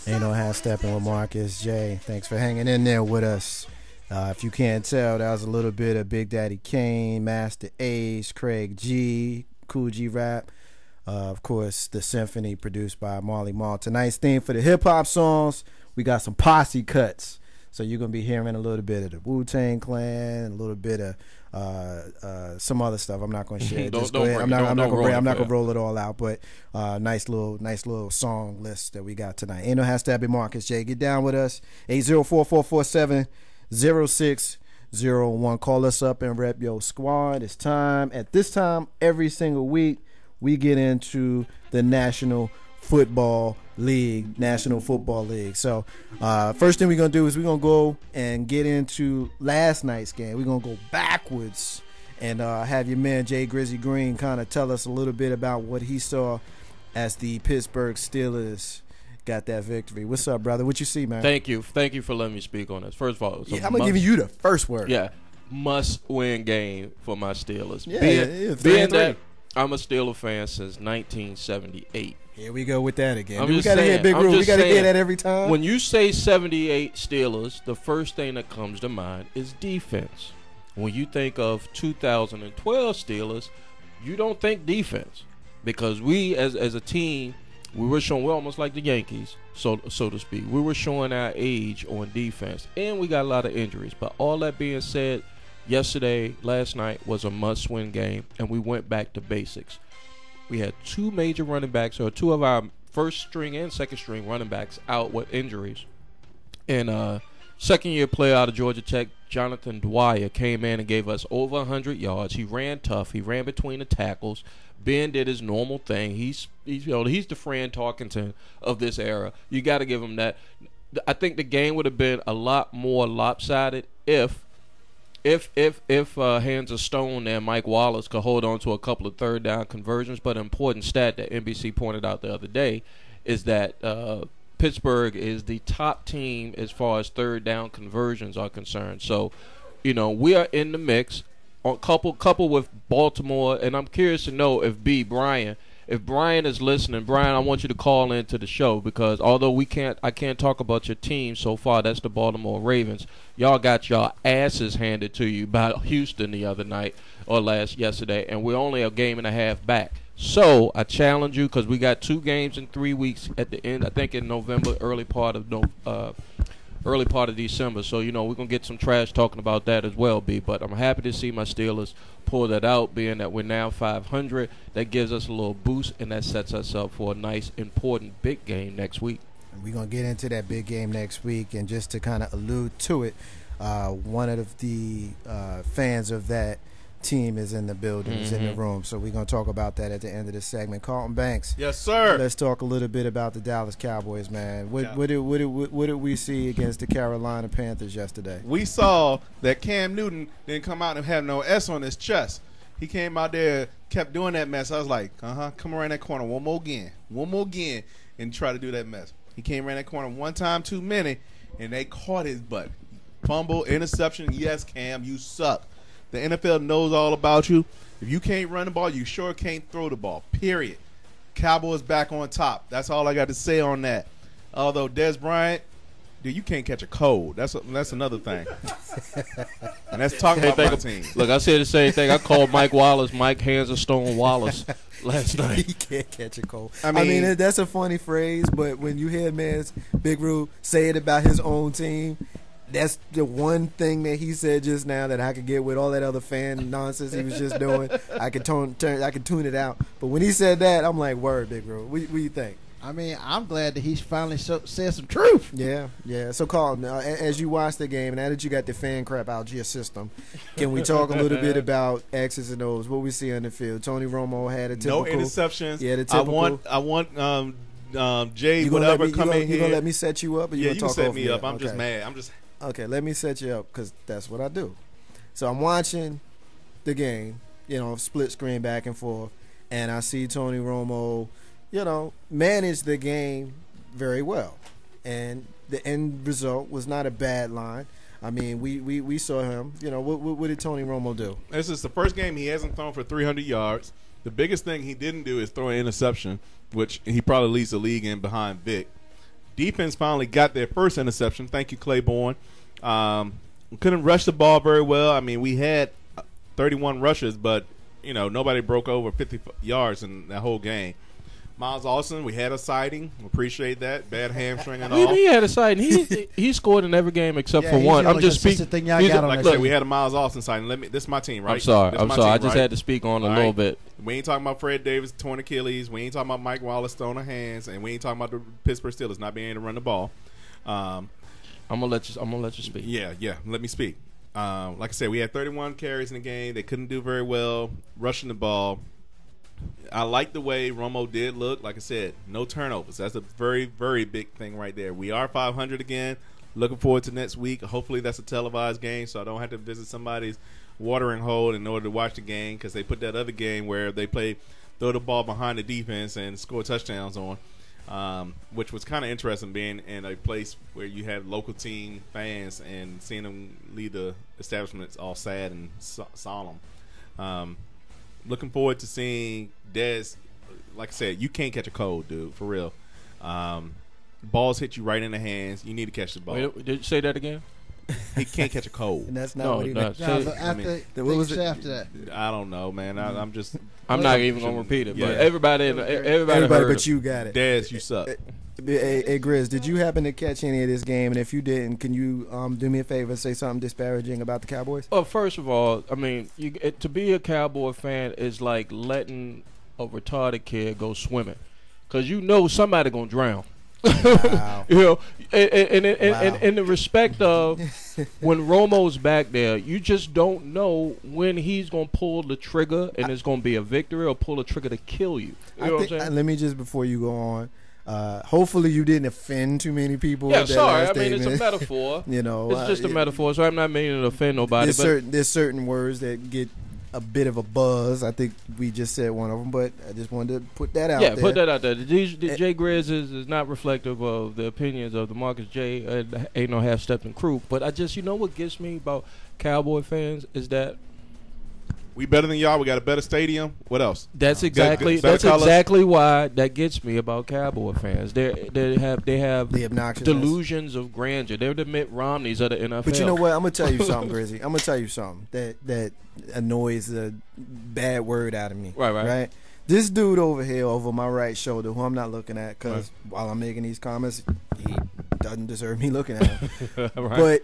Ain't no half stepping with Marcus J. Thanks for hanging in there with us. If you can't tell, that was a little bit of Big Daddy Kane, Master Ace, Craig G, Cool G Rap. Of course, the symphony produced by Marley Marl. Tonight's theme for the hip-hop songs, we got some posse cuts. So you're going to be hearing a little bit of the Wu-Tang Clan, a little bit of some other stuff. I'm not going to share it. Just go ahead. I'm not going to roll it all out, but nice little song list that we got tonight. Ain't no hashtag be Marcus J. Get down with us. 804-447-0601. Call us up and rep your squad. It's time. At this time, every single week, we get into the National Football League. So first thing we're going to do is we're going to go and get into last night's game. We're going to go backwards and have your man Jay Grizzly Green kind of tell us a little bit about what he saw as the Pittsburgh Steelers got that victory. What's up, brother? What you see, man? Thank you for letting me speak on this. First of all, I'm going to give you the first word. Yeah, must-win game for my Steelers. Being that I'm a Steeler fan since 1978. Here we go with that again. We got to hear Big Roo. We got to hear that every time. When you say 78 Steelers, the first thing that comes to mind is defense. When you think of 2012 Steelers, you don't think defense because we, as a team, we're almost like the Yankees, so to speak. We were showing our age on defense, and we got a lot of injuries. But all that being said, last night was a must-win game, and we went back to basics. We had two major running backs, or two of our first-string and second-string running backs out with injuries. And second-year player out of Georgia Tech, Jonathan Dwyer, came in and gave us over 100 yards. He ran tough. He ran between the tackles. Ben did his normal thing. He's the Fran Tarkenton of this era. You got to give him that. I think the game would have been a lot more lopsided if hands of stone and Mike Wallace could hold on to a couple of third down conversions. But an important stat that NBC pointed out the other day is that Pittsburgh is the top team as far as third down conversions are concerned. So, we are in the mix. On couple with Baltimore, and I'm curious to know if Brian is listening. Brian, I want you to call into the show because although I can't talk about your team so far. That's the Baltimore Ravens. Y'all got y'all asses handed to you by Houston the other night or yesterday, and we're only a game and a half back. So I challenge you because we got 2 games in 3 weeks at the end. I think in November, early part of December. So, we're going to get some trash talking about that as well, B. But I'm happy to see my Steelers pull that out, being that we're now 500. That gives us a little boost, and that sets us up for a nice, important, big game next week. We're going to get into that big game next week. And just to kind of allude to it, one of the fans of that team is in the building, is in the room. So we're going to talk about that at the end of this segment. Carlton Banks. Yes, sir. Let's talk a little bit about the Dallas Cowboys, man. What did we see against the Carolina Panthers yesterday? We saw that Cam Newton didn't come out and have no S on his chest. He came out there, kept doing that mess. I was like, come around that corner one more again, and try to do that mess. He came around that corner one time too many, and they caught his butt. Fumble, interception. Yes, Cam, you suck. The NFL knows all about you. If you can't run the ball, you sure can't throw the ball, period. Cowboys back on top. That's all I got to say on that. Although Des Bryant, dude, you can't catch a cold. That's another thing. And that's talking about my team. Look, I said the same thing. I called Mike Wallace, Mike Hands of Stone Wallace last night. He can't catch a cold. I mean, that's a funny phrase, but when you hear man's Big Roo say it about his own team, that's the one thing that he said just now that I could get with all that other fan nonsense he was just doing. I could tune it out. But when he said that, I'm like, word, Big Bro. What do you think? I mean, I'm glad that he finally said some truth. Yeah. So, Carl, as you watch the game, now that you got the fan crap out of your system, can we talk a little bit about X's and O's? What we see on the field? Tony Romo had a typical. No interceptions. Yeah, the typical. I want Jay, whatever, come in here. You gonna let me set you up? Or you can set me up. I'm just mad. Okay, let me set you up because that's what I do. So I'm watching the game, split screen back and forth, and I see Tony Romo, manage the game very well. And the end result was not a bad line. I mean, we saw him. What did Tony Romo do? This is the first game he hasn't thrown for 300 yards. The biggest thing he didn't do is throw an interception, which he probably leads the league in behind Vic. Defense finally got their first interception. Thank you, Claiborne. Couldn't rush the ball very well. I mean, we had 31 rushes, but nobody broke over 50 yards in that whole game. Miles Austin, we had a sighting. Appreciate that. Bad hamstring and all. He had a sighting. He scored in every game except for one. I'm just speaking. Thing y'all got on like I said, we had a Miles Austin sighting. This is my team, right? I'm sorry. This my team, I just right? had to speak on a All little right. bit. We ain't talking about Fred Davis torn Achilles. We ain't talking about Mike Wallace throwing a hands, and we ain't talking about the Pittsburgh Steelers not being able to run the ball. I'm gonna let you speak. Yeah. Let me speak. Like I said, we had 31 carries in the game. They couldn't do very well rushing the ball. I like the way Romo did look. Like I said, no turnovers. That's a very, very big thing right there. We are 500 again. Looking forward to next week. Hopefully that's a televised game, so I don't have to visit somebody's watering hole in order to watch the game, because they put that other game where they throw the ball behind the defense and score touchdowns on, which was kind of interesting, being in a place where you have local team fans and seeing them leave the establishments all sad and solemn. Looking forward to seeing Dez. Like I said, you can't catch a cold, dude, for real. Balls hit you right in the hands. You need to catch the ball. Wait, did you say that again? He can't catch a cold. And that's not what he meant. What was it after that? I don't know, man. I'm just. I'm not even gonna repeat it. But Yeah. everybody Everybody heard but you got it. Dez, you suck. Hey, Grizz, did you happen to catch any of this game? And if you didn't, can you do me a favor and say something disparaging about the Cowboys? Well, first of all, I mean, to be a Cowboy fan is like letting a retarded kid go swimming, because somebody gonna drown. Wow. And in the respect of when Romo's back there, you just don't know when he's gonna pull the trigger and it's gonna be a victory, or pull the trigger to kill you. You know what I'm saying? Let me just, before you go on, hopefully you didn't offend too many people. Yeah, with that sorry. last I mean, it's a statement. metaphor. It's It's just a metaphor, so I'm not meaning to offend nobody. There's certain words that get a bit of a buzz. I think we just said one of them, but I just wanted to put that out there. Yeah, put that out there. The Jay Grizz is not reflective of the opinions of the Marcus J. Ain't no half Steppin crew. But I just, what gets me about Cowboy fans is that We better than y'all. We got a better stadium. What else? that's better colors. exactly why that gets me about Cowboy fans. They have The obnoxiousness. delusions of grandeur. They're the Mitt Romneys of the NFL. But you know what? I'm gonna tell you something, Grizzy. I'm gonna tell you something that annoys the bad word out of me. Right. This dude over here, over my right shoulder, who I'm not looking at, because while I'm making these comments, he doesn't deserve me looking at him. Right.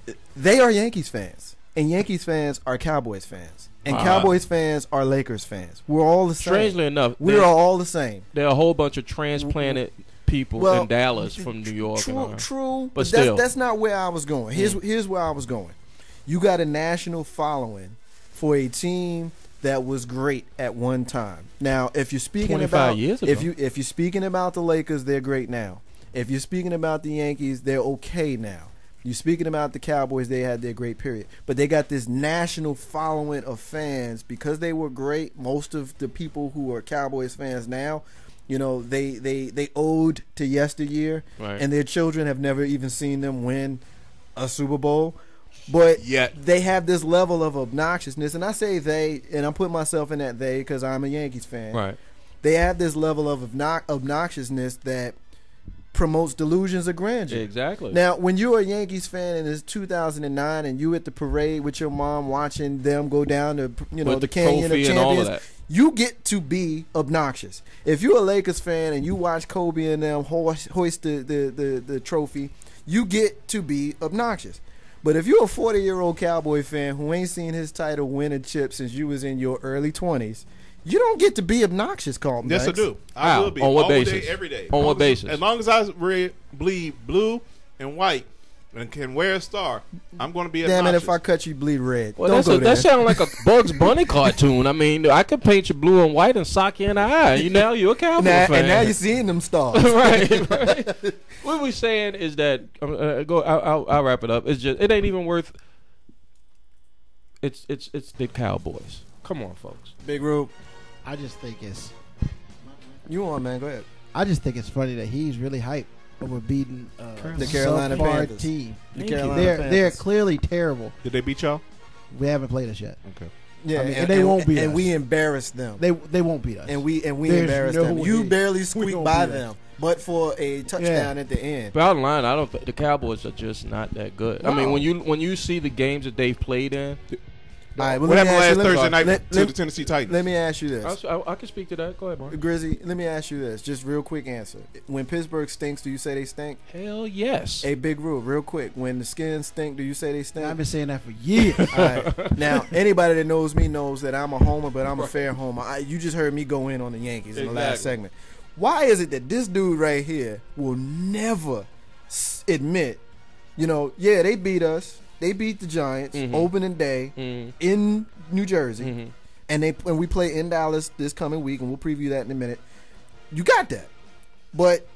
But they are Yankees fans, and Yankees fans are Cowboys fans, and Cowboys fans are Lakers fans. We're all the same. Strangely enough, we're all the same. there are a whole bunch of transplanted people in Dallas from New York. True, But still. that's not where I was going. Here's where I was going. You got a national following for a team that was great at one time. Now, if you're speaking 25 about years ago. if you're speaking about the Lakers, they're great now. If you're speaking about the Yankees, they're okay now. You're speaking about the Cowboys, they had their great period. But they got this national following of fans because they were great. Most of the people who are Cowboys fans now, they owed to yesteryear, Right. and their children have never even seen them win a Super Bowl. But Yet. they have this level of obnoxiousness, and I say they, and I'm putting myself in that they because I'm a Yankees fan. Right. They have this level of obnoxiousness that promotes delusions of grandeur. Exactly. Now, when you're a Yankees fan and it's 2009 and you at the parade with your mom watching them go down to With the Canyon of trophy and all of Champions, that. you get to be obnoxious. If you're a Lakers fan and you watch Kobe and them hoist the trophy, you get to be obnoxious. But if you're a 40-year-old Cowboy fan who ain't seen his title win a chip since you was in your early 20s, you don't get to be obnoxious, Carlton. Yes, I Banks. do. I How? will be. On what all basis? Day, every day. On what As basis? long as I bleed blue and white and can wear a star, I'm going to be Damn it, obnoxious. if I cut you, bleed red. Well, Don't go there. that sounds like a Bugs Bunny cartoon. I mean, I could paint you blue and white and sock you in the eye. You're a Cowboy fan. And now you're seeing them stars. right. What we're saying is that I'll wrap it up. It's just it ain't even worth. It's the Cowboys. Come on, folks. Big Rube, I just think it's you on, man. Go ahead. I just think it's funny that he's really hyped over beating The Carolina subpar Panthers. team. The Thank you. Carolina They're Panthers. clearly terrible. Did they beat y'all? We haven't played us yet. Okay. Yeah, I mean, and they won't beat us. And we embarrassed them. They won't beat us. And we There's embarrassed no them. way You barely we squeaked don't by beat them, us. but for a touchdown at the end. Bottom line, I don't think the Cowboys are just not that good. I mean, No. when you see the games that they've played in, All right, well, What let me happened ask last you- Thursday night let- to let- the Tennessee Titans? Let me ask you this. I can speak to that. Go ahead, Mark. Grizzy, let me ask you this. Just real quick answer. When Pittsburgh stinks, do you say they stink? Hell yes. A big rule, real quick. When the Skins stink, do you say they stink? I've been saying that for years. All right. Now, anybody that knows me knows that I'm a homer, but I'm a fair homer. You just heard me go in on the Yankees in the last Exactly. segment. Why is it that this dude right here will never admit, yeah, they beat us. They beat the Giants opening day in New Jersey, and we play in Dallas this coming week, and we'll preview that in a minute. You got that, but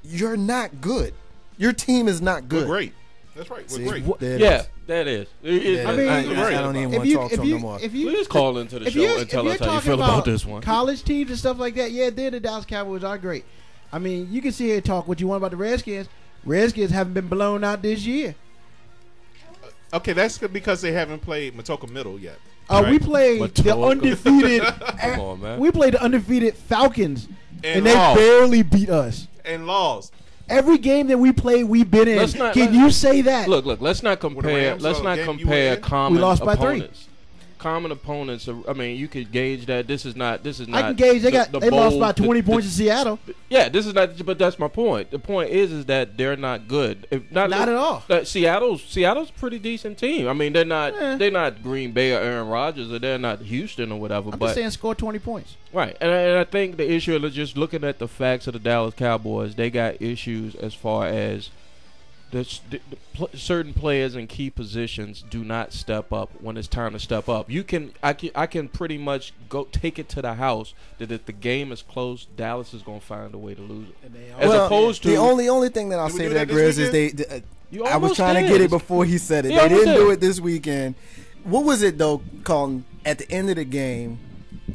you're not good. Your team is not good. We're great. That's right. We're See, great. there it Yeah, is. that is. Yeah, I mean, I you're don't even want to talk to him no more. Please call into the if show you're- and tell if us you're how you talking feel about this one. college teams and stuff like that, yeah, the Dallas Cowboys are great. I mean, you can sit here and talk what you want about the Redskins. Redskins haven't been blown out this year. Okay, that's because they haven't played Matoka Middle yet. We right? played the Matoka. undefeated. Come on, man. We played the undefeated Falcons, and they lost. barely beat us. And lost. Every game that we played, we've been in. Let's not- Can you say that? Look. Let's not compare. Rams, Let's so not game you compare were in? common We lost by 3. opponents. Common opponents. I mean, you could gauge that. This is not. I can gauge they lost by 20 points in Seattle. Yeah, this is not. But that's my point. The point is that they're not good. Not at all. Seattle's a pretty decent team. I mean, they're not. They're not Green Bay or Aaron Rodgers, or they're not Houston or whatever. I'm but just saying, score 20 points. right, and I think the issue is just looking at the facts of the Dallas Cowboys. They got issues as far as certain players in key positions do not step up when it's time to step up. I can pretty much go take it to the house that if the game is close, Dallas is going to find a way to lose it. As opposed to the only thing that I'll Did we say do to that, that this Grizz, is You I was almost trying to did. get it before he said it. He They almost didn't do did. it this weekend. What was it though, Colin? At the end of the game,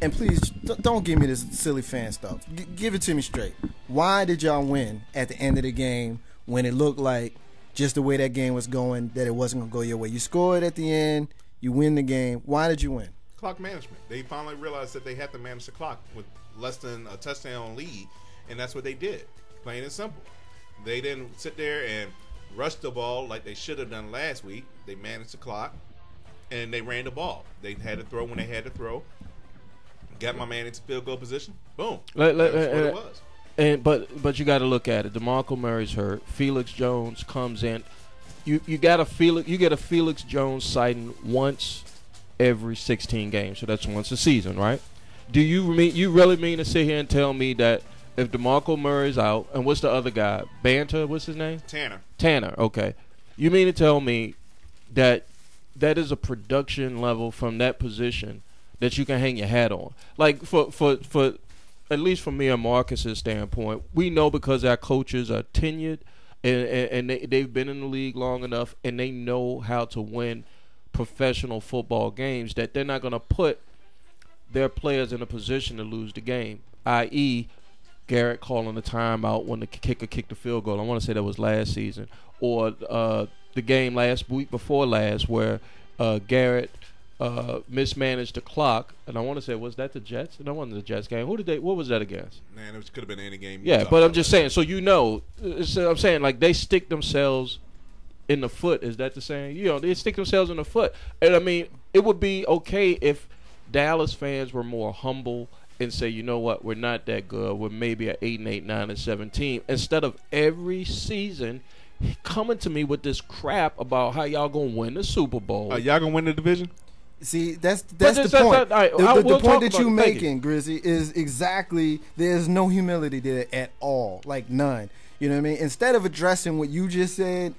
and please don't give me this silly fan stuff. Give it to me straight. Why did y'all win at the end of the game when it looked like just the way that game was going that it wasn't going to go your way? You scored at the end, you win the game. Why did you win? Clock management. They finally realized that they had to manage the clock with less than a touchdown lead, and that's what they did. Plain and simple. They didn't sit there and rush the ball like they should have done last week. They managed the clock, and they ran the ball. They had to throw when they had to throw. Got my man into field goal position. Boom. That's what it was. And but you got to look at it. DeMarco Murray's hurt. Felix Jones comes in. You get a Felix Jones sighting once every 16 games, so that's once a season, right? Do you really mean to sit here and tell me that if DeMarco Murray's out, and what's the other guy? Banter, what's his name? Tanner. Okay. You mean to tell me that is a production level from that position that you can hang your hat on? Like for at least from me and Marcus's standpoint, we know because our coaches are tenured and they've been in the league long enough and they know how to win professional football games that they're not going to put their players in a position to lose the game, i.e., Garrett calling the timeout when the kicker kicked the field goal. I want to say that was last season. Or the game week before last where Garrett mismanaged the clock, and I want to say, was that the Jets? That wasn't the Jets game. What was that against? Man, it could have been any game. Yeah, but I'm just saying. So I'm saying like they stick themselves in the foot. Is that the saying? They stick themselves in the foot. And I mean, it would be okay if Dallas fans were more humble and say, you know what, we're not that good. We're maybe an 8-8, 9-7 team. Instead of every season coming to me with this crap about how y'all gonna win the Super Bowl. Y'all gonna win the division? See, that's the point. The point that you're making, Grizzy, is exactly there's no humility there at all, like none. You know what I mean? Instead of addressing what you just said,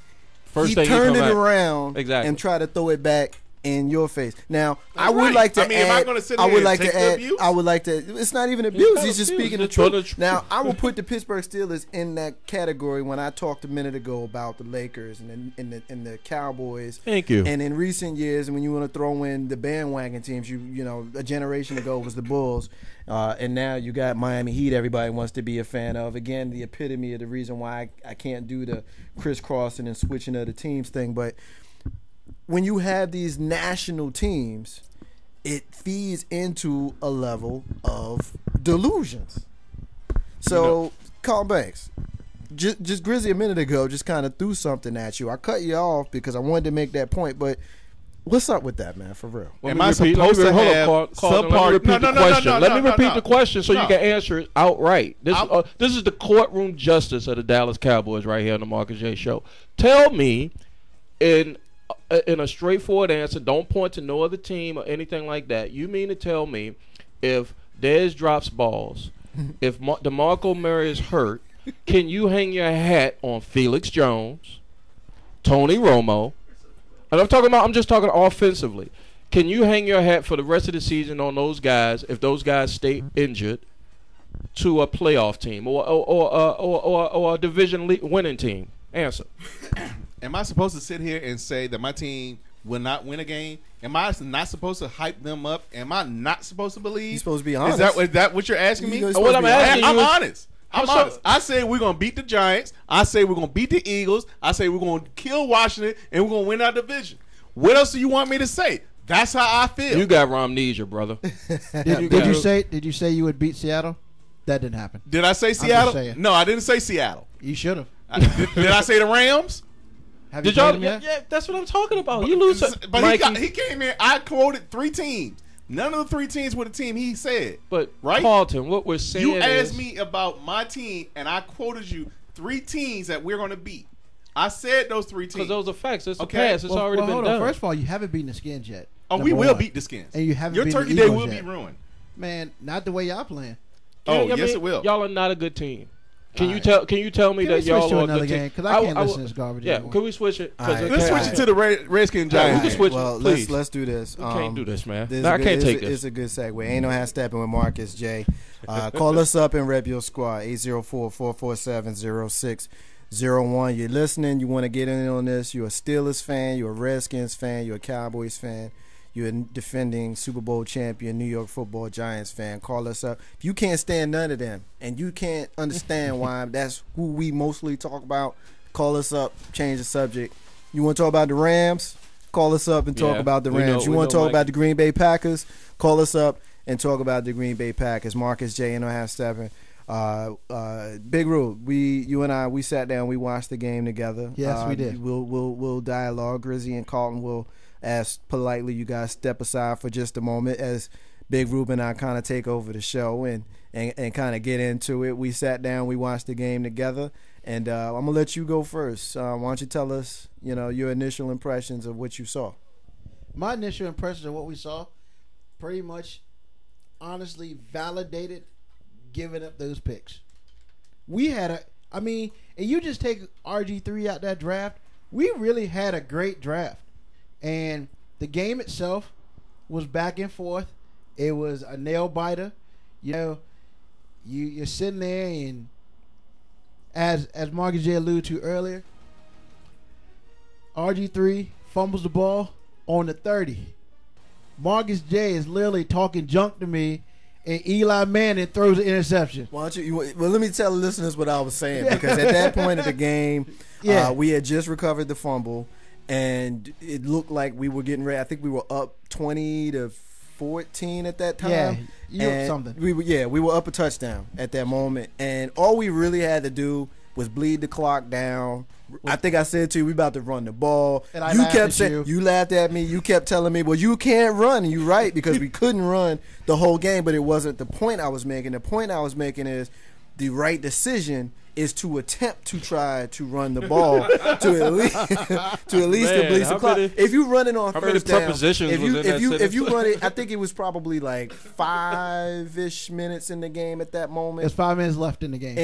he turned it around and tried to throw it back in your face. Now, I would like to add. am I going to sit here and take the abuse? I would like to. It's not even abuse. He's just speaking the truth. Now, Now, I will put the Pittsburgh Steelers in that category when I talked a minute ago about the Lakers and the Cowboys. Thank you. And in recent years, when you want to throw in the bandwagon teams, you know, a generation ago was the Bulls, and now you got Miami Heat. Everybody wants to be a fan of. Again, the epitome of the reason why I can't do the crisscrossing and switching of the teams thing, but when you have these national teams, it feeds into a level of delusions. So, Carl Banks, just Grizzly a minute ago just kind of threw something at you. I cut you off because I wanted to make that point, but what's up with that, man, for real? Am I supposed to have subpart? Let me repeat the question so you can answer it outright. This is the courtroom justice of the Dallas Cowboys right here on the Marcus J. Show. Tell me in a straightforward answer, don't point to no other team or anything like that. You mean to tell me if Dez drops balls, if DeMarco Murray is hurt, can you hang your hat on Felix Jones, Tony Romo? And I'm just talking offensively. Can you hang your hat for the rest of the season on those guys if those guys stay injured to a playoff team or a division winning team? Answer. Am I supposed to sit here and say that my team will not win a game? Am I not supposed to hype them up? Am I not supposed to believe? You're supposed to be honest. Is that what you're asking me? What I'm asking I'm you is, honest. I'm honest. I say we're going to beat the Giants. I say we're going to beat the Eagles. I say we're going to kill Washington, and we're going to win our division. What else do you want me to say? That's how I feel. You got Romnesia, brother. Did you say you would beat Seattle? That didn't happen. Did I say Seattle? No, I didn't say Seattle. You should have. Did I say the Rams? Have Did you y'all? played them yet? Yeah, that's what I'm talking about. You lose, but he came in. I quoted 3 teams. None of the 3 teams were the team he said. But right, Carlton, what we're saying you is, asked me about my team, and I quoted you 3 teams that we're going to beat. I said those 3 teams because those are facts. It's okay. the past. It's already been done. First of all, you haven't beaten the Skins yet. Oh, we will beat the Skins, and you haven't. Your beaten Turkey the Day Eagles will yet. be ruined. Man, not the way y'all playing. Yes, it will. Y'all are not a good team. Can you tell me that y'all are a good team? Because I can't listen to this garbage anymore. Can we switch it? Let's switch it to the Redskins Giants. We can switch well, it, please. Let's do this. We can't do this, man. I can't take this. It's a good segue. Ain't no half stepping with Marcus J. Call us up and rep your squad 804-447-0601. You're listening. You want to get in on this. You're a Steelers fan. You're a Redskins fan. You're a Cowboys fan. You're a defending Super Bowl champion, New York Football Giants fan. Call us up. If you can't stand none of them and you can't understand why that's who we mostly talk about, call us up, change the subject. You want to talk about the Rams? Call us up and talk about the Rams. You want to talk about the Green Bay Packers? Call us up and talk about the Green Bay Packers. Marcus J. and half stepping. Big Rube, you and I, we sat down, we watched the game together. Yes, we did. We'll dialogue. Grizzly and Carlton will ask politely you guys step aside for just a moment as Big Rube and I kind of take over the show and kind of get into it. We sat down, we watched the game together, and I'm gonna let you go first. Why don't you tell us, your initial impressions of what you saw? My initial impressions of what we saw, pretty much, honestly validated giving up those picks. We had and you just take RG3 out that draft. We really had a great draft. And the game itself was back and forth. It was a nail biter. You're sitting there, and as Marcus J alluded to earlier, RG3 fumbles the ball on the 30. Marcus J is literally talking junk to me, and Eli Manning throws an interception. Why don't well, let me tell the listeners what I was saying, because at that point of the game, we had just recovered the fumble. And it looked like we were getting ready. I think we were up 20-14 at that time. Yeah, you up something. We were up a touchdown at that moment. And all we really had to do was bleed the clock down. I think I said to you, we about to run the ball. And I you laughed kept at saying, you laughed at me. You kept telling me, well, you can't run. And you're right, because we couldn't run the whole game. But it wasn't the point I was making. The point I was making is the right decision is to attempt to try to run the ball to at least bleed the clock. If you run it on first down, if you run it, I think it was probably like 5-ish minutes in the game at that moment. There's 5 minutes left in the game.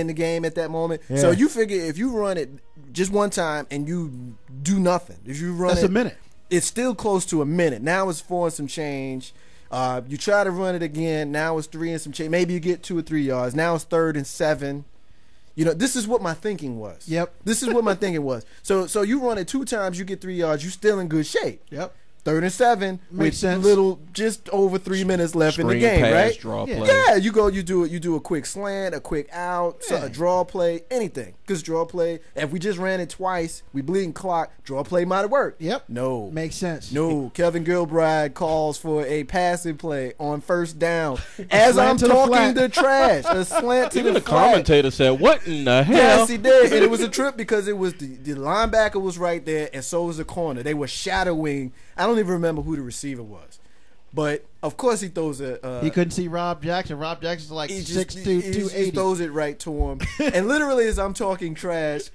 At that moment. Yeah. So you figure if you run it just one time and you do nothing, if you run that's a minute. It's still close to a minute. Now it's 4 and some change. You try to run it again. Now it's 3 and some change. Maybe you get 2 or 3 yards. Now it's 3rd and 7. This is what my thinking was. Yep. This is what my thinking was. So you run it 2 times, you get 3 yards, you still in good shape. Yep. 3rd and 7 Makes with sense. just over 3 minutes left in the Screen game, pass, right? Draw Yeah. play. Yeah, you do a quick slant, a quick out, so a draw play, anything. Because draw play, if we just ran it twice, we bleeding clock, draw play might have worked. Yep. No. Makes sense. No, Kevin Gilbride calls for a passing play on 1st down. As I'm Slant to the talking flat. the trash, a slant to Even the the flat. commentator said, "What in the hell?" Yes, he did, and it was a trip because it was the linebacker was right there, and so was the corner. They were shadowing. I don't even remember who the receiver was, but of course he throws a. He couldn't see Rob Jackson. Rob Jackson's like He 6'2", just 280. throws it right to him, and literally as I'm talking trash,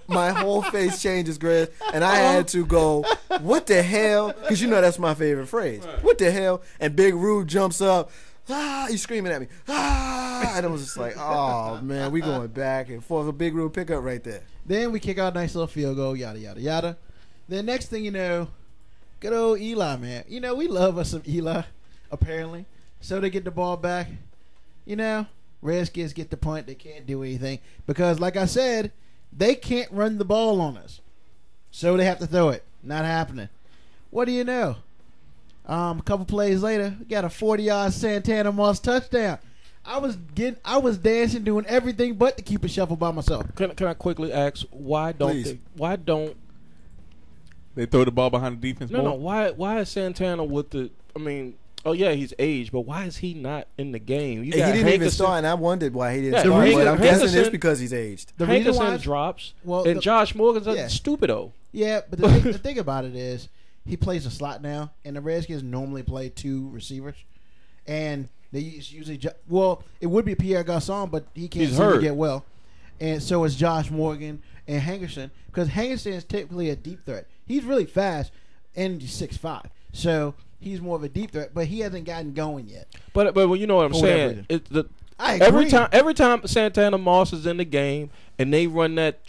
my whole face changes, Greg, and I had to go, "What the hell?" Because you know that's my favorite phrase. What the hell? And Big Rube jumps up. Ah, he's screaming at me. Ah, and I was just like, "Oh man, we going back and forth." A Big Rube pickup right there. Then we kick out a nice little field goal, yada, yada, yada. Then next thing you know, good old Eli, man. You know, we love us some Eli, apparently. So they get the ball back. You know, Redskins get the punt. They can't do anything. Because, like I said, they can't run the ball on us. So they have to throw it. Not happening. What do you know? A couple plays later, we got a 40-yard Santana Moss touchdown. I was dancing, doing everything but to keep it shuffle by myself. Can I quickly ask why don't They throw the ball behind the defense. no more? why is Santana with the? I mean, oh yeah, he's aged, but why is he not in the game? You He got didn't even Hankerson- start, and I wondered why he didn't Yeah, start. the reason- But I'm guessing it's Hankerson- because he's aged. The reason Hankerson why, drops, well, and the- Josh Morgan's Yeah. stupido. yeah, but the thing about it is, he plays a slot now, and the Redskins normally play 2 receivers, and they usually it would be Pierre Garçon, but he can't He's seem to hurt. get well, and so is Josh Morgan and Hankerson, because Hankerson is typically a deep threat. He's really fast, and he's 6'5", so he's more of a deep threat, but he hasn't gotten going yet. But well, you know what I'm For whatever saying. reason. It's I agree. every time Santana Moss is in the game and they run that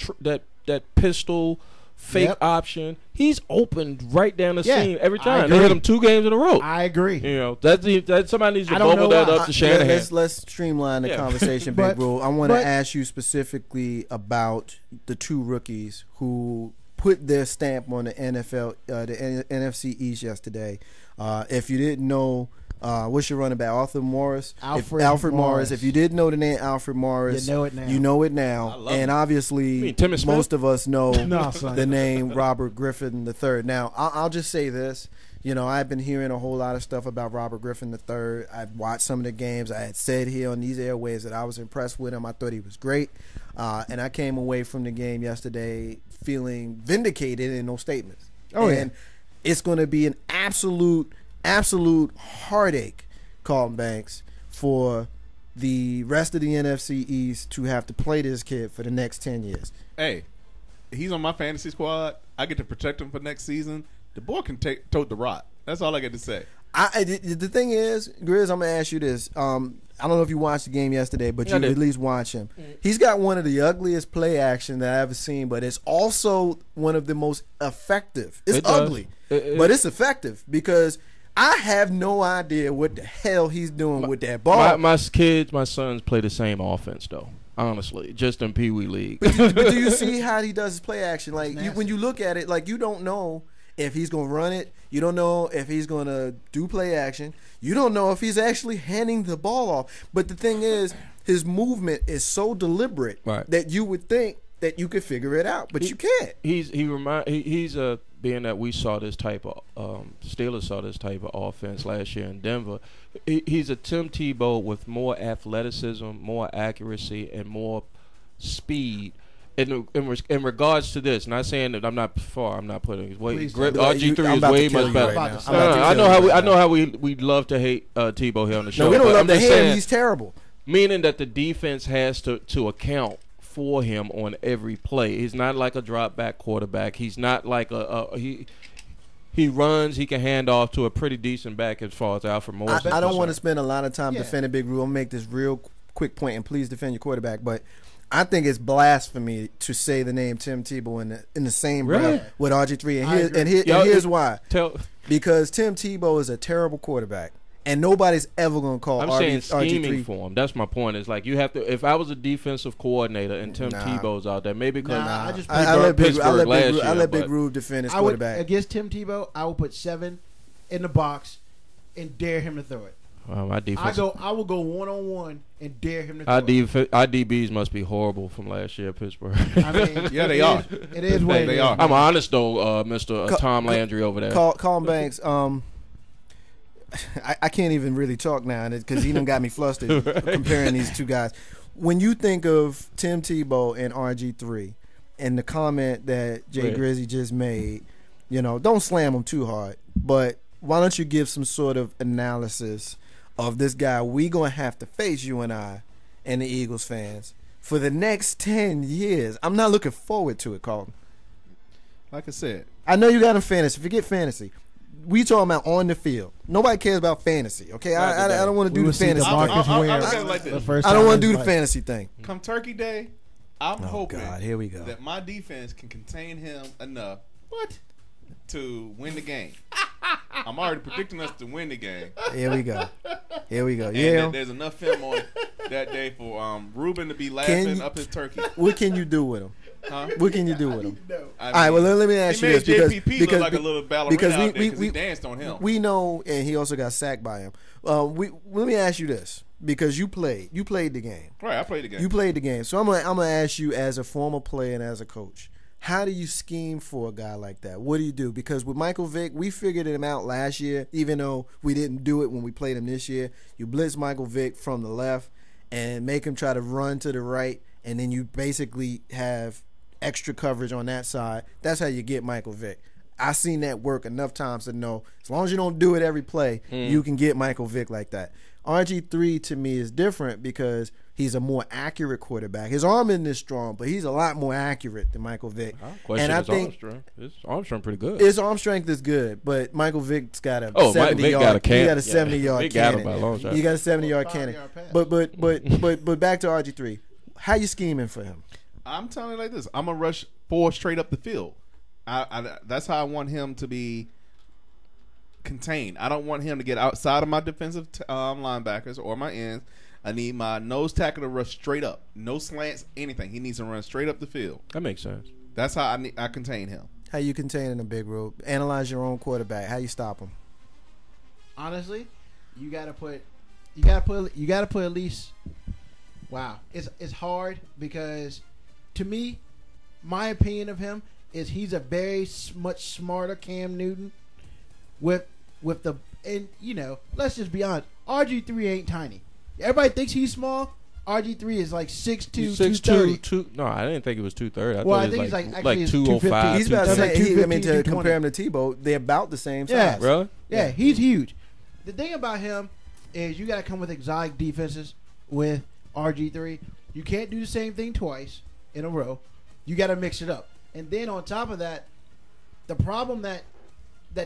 pistol fake Yep. option, he's opened right down the Yeah, seam every I time. They agree. hit him 2 games in a row. I agree. You know that somebody needs to I don't bubble know that why. up to Shanahan. Let's streamline the Yeah. conversation, But- Big Rule. I want to but- ask you specifically about the 2 rookies who put their stamp on the NFL, the NFC East yesterday. If you didn't know, what's your running back? Alfred Morris. Alfred Morris. If you didn't know the name Alfred Morris, You know it now. You know it now. I love And him. obviously, You mean Timmy Smith? most of us know No, son. the name Robert Griffin III. Now, I'll just say this. You know, I've been hearing a whole lot of stuff about Robert Griffin III. I've watched some of the games. I had said here on these airways that I was impressed with him. I thought he was great. And I came away from the game yesterday feeling vindicated in those statements. Oh, yeah. And it's going to be an absolute heartache, Carlton Banks, for the rest of the NFC East to have to play this kid for the next 10 years. Hey, he's on my fantasy squad. I get to protect him for next season. The boy can tote the rock. That's all I get to say. The thing is, Grizz, I'm going to ask you this. I don't know if you watched the game yesterday, but Yeah, I you did. at least watch him. He's got one of the ugliest play action that I've ever seen, but it's also one of the most effective. It's It does. ugly, It- but it's effective because I have no idea what the hell he's doing with that ball. My sons play the same offense though. Honestly, just in Pee Wee League. But do you see how he does his play action? Like nasty. when you look at it, like you don't know if he's gonna run it. You don't know if he's gonna do play action. You don't know if he's actually handing the ball off. But the thing is, his movement is so deliberate Right. that you would think that you could figure it out, but you can't. He's being that we saw this type of Steelers saw this type of offense last year in Denver. He's a Tim Tebow with more athleticism, more accuracy, and more speed. In regards to this, not saying that I'm not putting his weight. Please don't. RG3 I'm is about way to kill much you better. right now. No, I'm about to I kill know you how right now. we love to hate Tebow here on the show. No, we don't but love I'm to just hate him. saying- He's terrible. Meaning that the defense has to account for him on every play. He's not like a drop back quarterback. He's not like he runs. He can hand off to a pretty decent back as far as Alfred Morris. I don't want to spend a lot of time Yeah. defending Big Rule. I'm gonna make this real quick point, and please defend your quarterback. But I think it's blasphemy to say the name Tim Tebow in the same Really? breath with RG3. I agree. And Yo, here's why. Tell Because Tim Tebow is a terrible quarterback, and nobody's ever gonna call I'm saying scheming RG3. for him. That's my point. It's like you have to. If I was a defensive coordinator and Tim Nah. Tebow's out there, maybe because Nah, I just I let Big Pittsburgh last year, Big but- Rube defend his I would quarterback. against Tim Tebow. I would put 7 in the box and dare him to throw it. My defense. I will go 1-on-1 and dare him to throw Our, it. our DBs must be horrible from last year at Pittsburgh. I mean, Yeah, they are. It is what They it are. is. I'm honest though, Mr. Tom Landry over there. Colin Banks. I can't even really talk now because he done got me flustered comparing these two guys. When you think of Tim Tebow and RG3 and the comment that Jay Right. Grizzy just made, don't slam him too hard, but why don't you give some sort of analysis of this guy we going to have to face, you and I, and the Eagles fans, for the next 10 years? I'm not looking forward to it, Colin. Like I said, I know you got him fantasy. Forget fantasy. We talking about on the field. Nobody cares about fantasy, okay? I don't want to do the fantasy thing. I'll look at it like this. I don't want to do the fantasy thing. Come Turkey Day, I'm hoping God, here we go. that my defense can contain him enough to win the game. I'm already predicting us to win the game. Here we go. And Yeah. that there's enough film on that day for Ruben to be laughing up his turkey. What can you do with him? Huh? What can you do with him? I All right, well, let me ask he you made this JPP because look like a little ballerina because out there 'cause we he danced on him. We know, and he also got sacked by him. Let me ask you this because you played the game. Right, I played the game. You played the game, so I'm gonna ask you as a former player and as a coach. How do you scheme for a guy like that? What do you do? Because with Michael Vick, we figured him out last year, even though we didn't do it when we played him this year. You blitz Michael Vick from the left and make him try to run to the right, and then you basically have extra coverage on that side. That's how you get Michael Vick. I've seen that work enough times to know as long as you don't do it every play, you can get Michael Vick like that. RG3 to me is different because he's a more accurate quarterback. His arm isn't as strong, but he's a lot more accurate than Michael Vick. And I think his arm strength pretty good. His arm strength is good, but Michael Vick's got a 70-yard. He got a 70-yard cannon. He got a 70-yard cannon. But back to RG3. How you scheming for him? I'm telling you like this. I'm gonna rush 4 straight up the field. That's how I want him to be contained. I don't want him to get outside of my defensive linebackers or my ends. I need my nose tackle to rush straight up. No slants, anything. He needs to run straight up the field. That makes sense. That's how I contain him. How you containing a big rope? Analyze your own quarterback. How you stop him? Honestly, you gotta put at least. Wow, it's hard because, to me, my opinion of him is he's a very much smarter Cam Newton. With the let's just be honest, RG3 ain't tiny. Everybody thinks he's small. RG3 is like 6'2", 230. No, I didn't think it was 230. Well, I think he's actually 205. He's about to say, 250, to 220. compare him to Tebow, they're about the same size. Yes. Really? Yeah, he's huge. The thing about him is you got to come with exotic defenses with RG3. You can't do the same thing twice in a row. You got to mix it up. And then on top of that, the problem that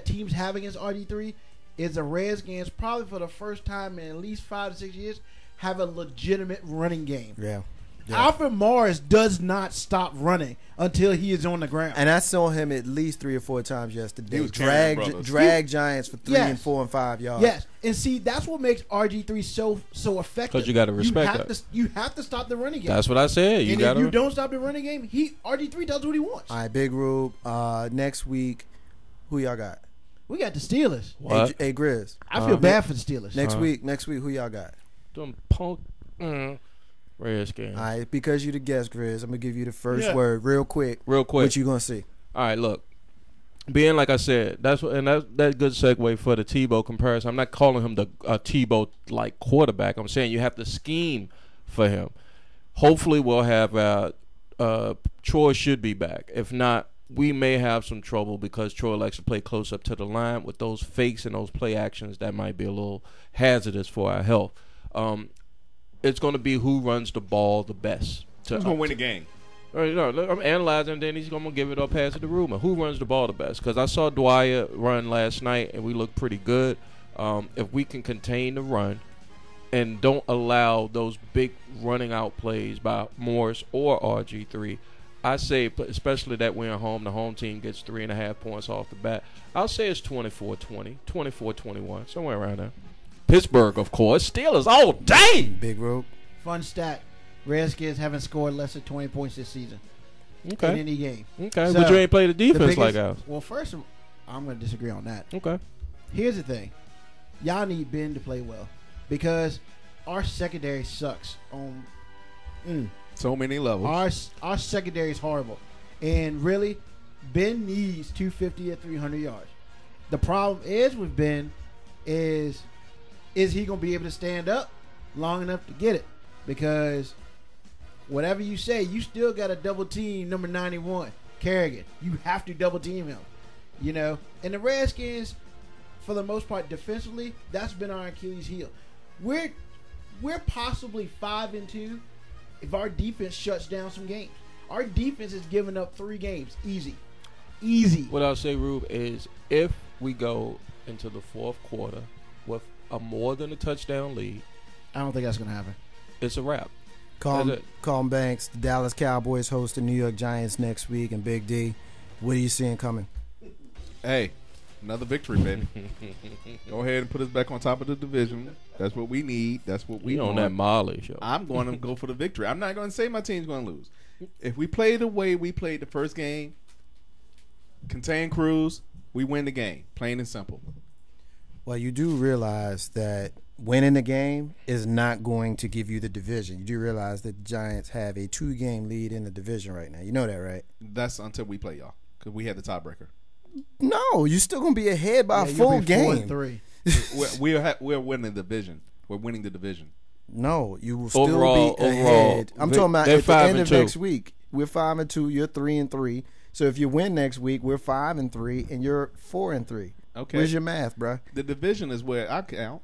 teams have against RG3 is the Redskins probably for the first time in at least 5 to 6 years have a legitimate running game. Yeah. Alfred Morris does not stop running until he is on the ground. And I saw him at least 3 or 4 times yesterday. He was carrying drag Giants for 3 and 4 and 5 yards. Yes, and see that's what makes RG3 so effective. Because you got to respect that. You have to stop the running game. That's what I said. If you don't stop the running game, RG3 does what he wants. All right, Big Rube. Next week, who y'all got? We got the Steelers. What? Hey, Grizz. I feel bad for the Steelers. Next week, who y'all got? Them punk Redskins. All right, because you the guest, Grizz, I'm gonna give you the first word real quick. What you gonna see? All right, look. Being like I said, that's good segue for the Tebow comparison. I'm not calling him the Tebow like quarterback. I'm saying you have to scheme for him. Hopefully, we'll have Troy should be back. If not, we may have some trouble because Troy likes to play close up to the line with those fakes and those play actions that might be a little hazardous for our health. It's going to be who runs the ball the best. Who's going to win the game? I'm analyzing, and then he's going to give it up pass to the Ruben. Who runs the ball the best? Because I saw Dwyer run last night, and we looked pretty good. If we can contain the run and don't allow those big running out plays by Morris or RG3, I say, especially that we're at home, the home team gets 3.5 points off the bat. I'll say it's 24-20, 24-21, somewhere around there. Pittsburgh, of course. Steelers all day. Big Rope. Fun stat. Redskins haven't scored less than 20 points this season. Okay. In any game. Okay, So, but you ain't played the defense like ours. Well, first, I'm going to disagree on that. Okay. Here's the thing. Y'all need Ben to play well because our secondary sucks on So many levels. our secondary is horrible. And really, Ben needs 250 at 300 yards. The problem is with Ben is he going to be able to stand up long enough to get it? Because whatever you say, you still got to double team number 91, Kerrigan. You have to double team him. You know, and the Redskins, for the most part, defensively, that's been our Achilles heel. We're possibly 5-2 if our defense shuts down some games. Our defense has given up 3 games, easy. What I'll say, Rube, is if we go into the fourth quarter with a more than a touchdown lead, I don't think that's going to happen. it's a wrap. Calm Banks, the Dallas Cowboys host the New York Giants next week, and Big D, what are you seeing coming? Hey, another victory, baby. Go ahead and put us back on top of the division. That's what we need. That's what we We on want. that Molly show. I'm going to go for the victory. I'm not going to say my team's going to lose. If we play the way we played the first game, contain Cruz, we win the game. Plain and simple. Well, you do realize that winning the game is not going to give you the division. You do realize that the Giants have a 2-game lead in the division right now. You know that, right? That's until we play y'all, because we had the tiebreaker. No, you're still going to be ahead by a you'll full be game. 4-3. We're winning the division. We're winning the division. No, you will still Overall- be ahead. I'm talking about they're at the end of 5-2. next week. We're 5-2. You're 3-3. So if you win next week, we're 5-3, and you're 4-3. Okay. Where's your math, bro? The division is where I count.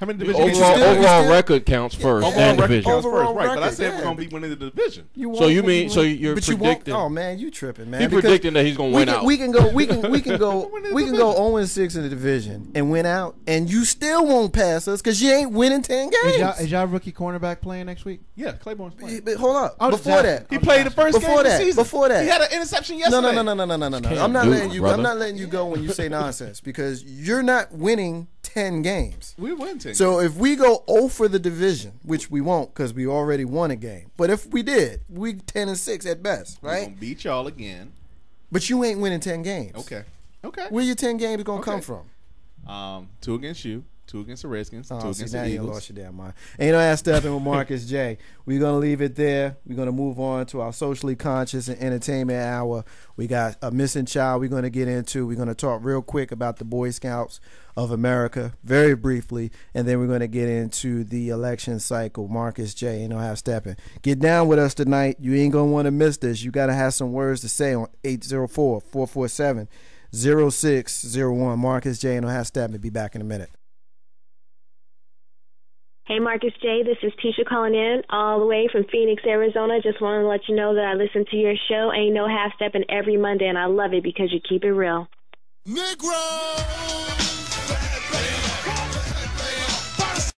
How many divisions? Overall record counts first. Overall and record division. counts Overall first, right? But I record, said yeah. we're gonna be winning the division. So you mean you're but you predicting? won't. Oh man, you tripping, man? He Because predicting that he's gonna win out. We can go 0-6 in the division and win out, and you still won't pass us because you ain't winning 10 games. Is y'all rookie cornerback playing next week? Yeah, Claiborne's playing. But hold up. I'm Before just that, He played the first game of the season. Before that, he had an interception no. yesterday. I'm not do letting it, you. brother. I'm not letting you go when you say nonsense because you're not winning 10 games. We win 10. So if we go 0 for the division, which we won't because we already won a game, but if we did, we 10-6 at best, we're right? gonna beat y'all again. But you ain't winning 10 games. Okay. Where your 10 games gonna come Okay. from? 2 against you, 2 against the Redskins, 2 Oh, see, against now the you Eagles. lost your damn mind. Ain't no ass stepping with Marcus J. We're gonna leave it there. We're gonna move on to our socially conscious and entertainment hour. We got a missing child we're gonna get into. We're gonna talk real quick about the Boy Scouts of America, very briefly, and then we're gonna get into the election cycle. Marcus J. Ain't no half stepping. Get down with us tonight. You ain't gonna want to miss this. You gotta have some words to say on 804-447-0601. Marcus J. Ain't no half stepping. Be back in a minute. Hey, Marcus J. This is Tisha calling in all the way from Phoenix, Arizona. Just wanted to let you know that I listen to your show, Ain't No Half Stepping, every Monday, and I love it because you keep it real. Negro!